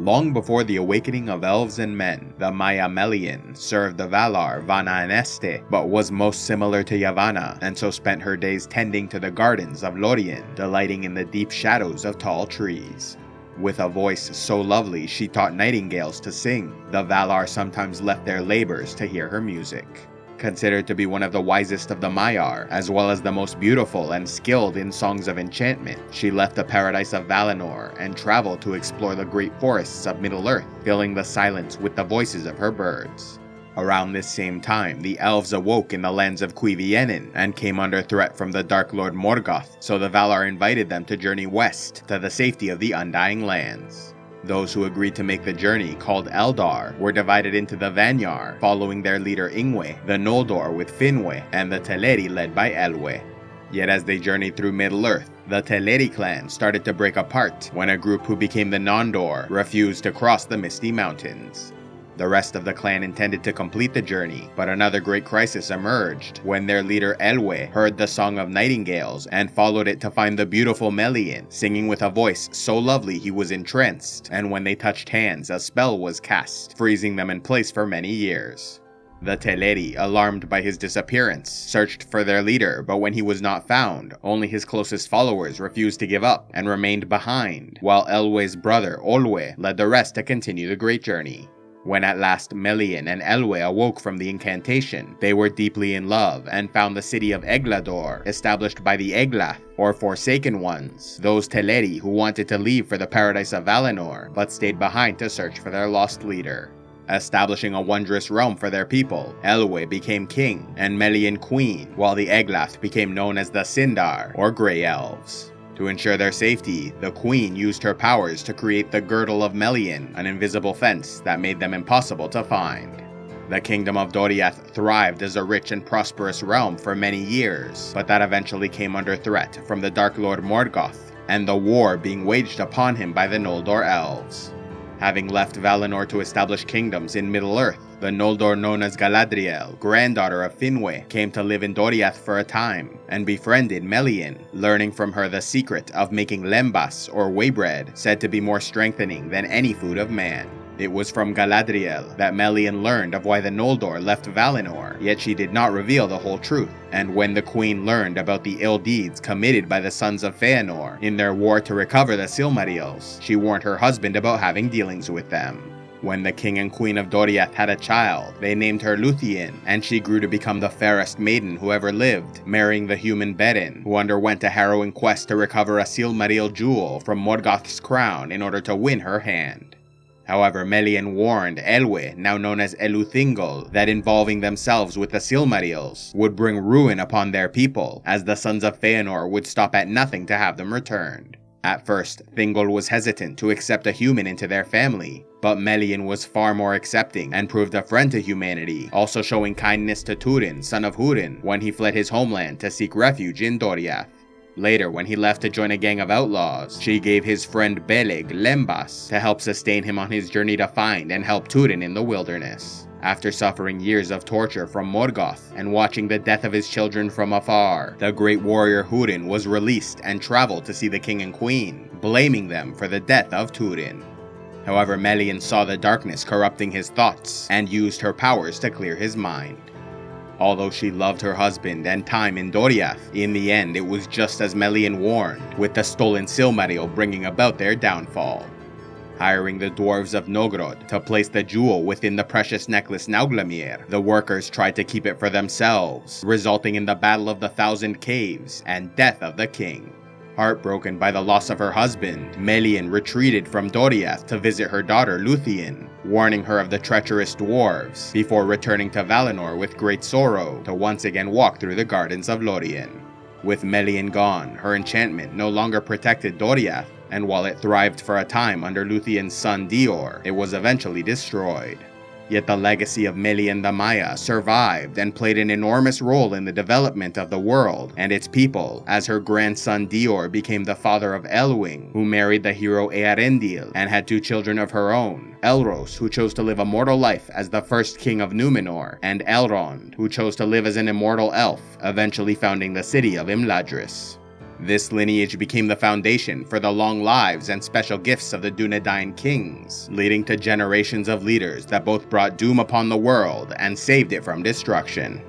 Long before the awakening of elves and men, the Maia Melian served the Valar Vana and Este, but was most similar to Yavanna, and so spent her days tending to the Gardens of Lorien, delighting in the deep shadows of tall trees. With a voice so lovely she taught nightingales to sing, the Valar sometimes left their labors to hear her music. Considered to be one of the wisest of the Maiar, as well as the most beautiful and skilled in songs of enchantment, she left the paradise of Valinor and traveled to explore the great forests of Middle-earth, filling the silence with the voices of her birds. Around this same time, the elves awoke in the lands of Cuiviénen and came under threat from the Dark Lord Morgoth, so the Valar invited them to journey west to the safety of the Undying Lands. Those who agreed to make the journey, called Eldar, were divided into the Vanyar, following their leader Ingwe, the Noldor with Finwë, and the Teleri led by Elwë. Yet as they journeyed through Middle-earth, the Teleri clan started to break apart when a group who became the Nondor refused to cross the Misty Mountains. The rest of the clan intended to complete the journey, but another great crisis emerged when their leader Elwë heard the Song of Nightingales and followed it to find the beautiful Melian, singing with a voice so lovely he was entranced, and when they touched hands a spell was cast, freezing them in place for many years. The Teleri, alarmed by his disappearance, searched for their leader, but when he was not found, only his closest followers refused to give up and remained behind, while Elwë's brother Olwë led the rest to continue the great journey. When at last Melian and Elwë awoke from the incantation, they were deeply in love and found the city of Eglador, established by the Eglath, or Forsaken Ones, those Teleri who wanted to leave for the paradise of Valinor, but stayed behind to search for their lost leader. Establishing a wondrous realm for their people, Elwë became king and Melian queen, while the Eglath became known as the Sindar, or Grey Elves. To ensure their safety, the queen used her powers to create the Girdle of Melian, an invisible fence that made them impossible to find. The kingdom of Doriath thrived as a rich and prosperous realm for many years, but that eventually came under threat from the Dark Lord Morgoth, and the war being waged upon him by the Noldor elves. Having left Valinor to establish kingdoms in Middle-earth, the Noldor known as Galadriel, granddaughter of Finwë, came to live in Doriath for a time, and befriended Melian, learning from her the secret of making lembas, or waybread, said to be more strengthening than any food of man. It was from Galadriel that Melian learned of why the Noldor left Valinor, yet she did not reveal the whole truth, and when the queen learned about the ill deeds committed by the sons of Feanor in their war to recover the Silmarils, she warned her husband about having dealings with them. When the king and queen of Doriath had a child, they named her Lúthien, and she grew to become the fairest maiden who ever lived, marrying the human Beren, who underwent a harrowing quest to recover a Silmaril jewel from Morgoth's crown in order to win her hand. However, Melian warned Elwë, now known as Eleuthingol, that involving themselves with the Silmarils would bring ruin upon their people, as the sons of Feanor would stop at nothing to have them returned. At first, Thingol was hesitant to accept a human into their family, but Melian was far more accepting and proved a friend to humanity, also showing kindness to Túrin, son of Húrin, when he fled his homeland to seek refuge in Doriath. Later, when he left to join a gang of outlaws, she gave his friend Beleg lembas to help sustain him on his journey to find and help Túrin in the wilderness. After suffering years of torture from Morgoth and watching the death of his children from afar, the great warrior Húrin was released and traveled to see the king and queen, blaming them for the death of Túrin. However, Melian saw the darkness corrupting his thoughts and used her powers to clear his mind. Although she loved her husband and time in Doriath, in the end it was just as Melian warned, with the stolen Silmaril bringing about their downfall. Hiring the dwarves of Nogrod to place the jewel within the precious necklace Nauglamir, the workers tried to keep it for themselves, resulting in the Battle of the Thousand Caves and death of the king. Heartbroken by the loss of her husband, Melian retreated from Doriath to visit her daughter Lúthien, warning her of the treacherous dwarves, before returning to Valinor with great sorrow to once again walk through the Gardens of Lorien. With Melian gone, her enchantment no longer protected Doriath, and while it thrived for a time under Lúthien's son Dior, it was eventually destroyed. Yet the legacy of Melian the Maia survived and played an enormous role in the development of the world and its people, as her grandson Dior became the father of Elwë, who married the hero Eärendil and had 2 children of her own, Elros, who chose to live a mortal life as the first king of Númenor, and Elrond, who chose to live as an immortal elf, eventually founding the city of Imladris. This lineage became the foundation for the long lives and special gifts of the Dunedain kings, leading to generations of leaders that both brought doom upon the world and saved it from destruction.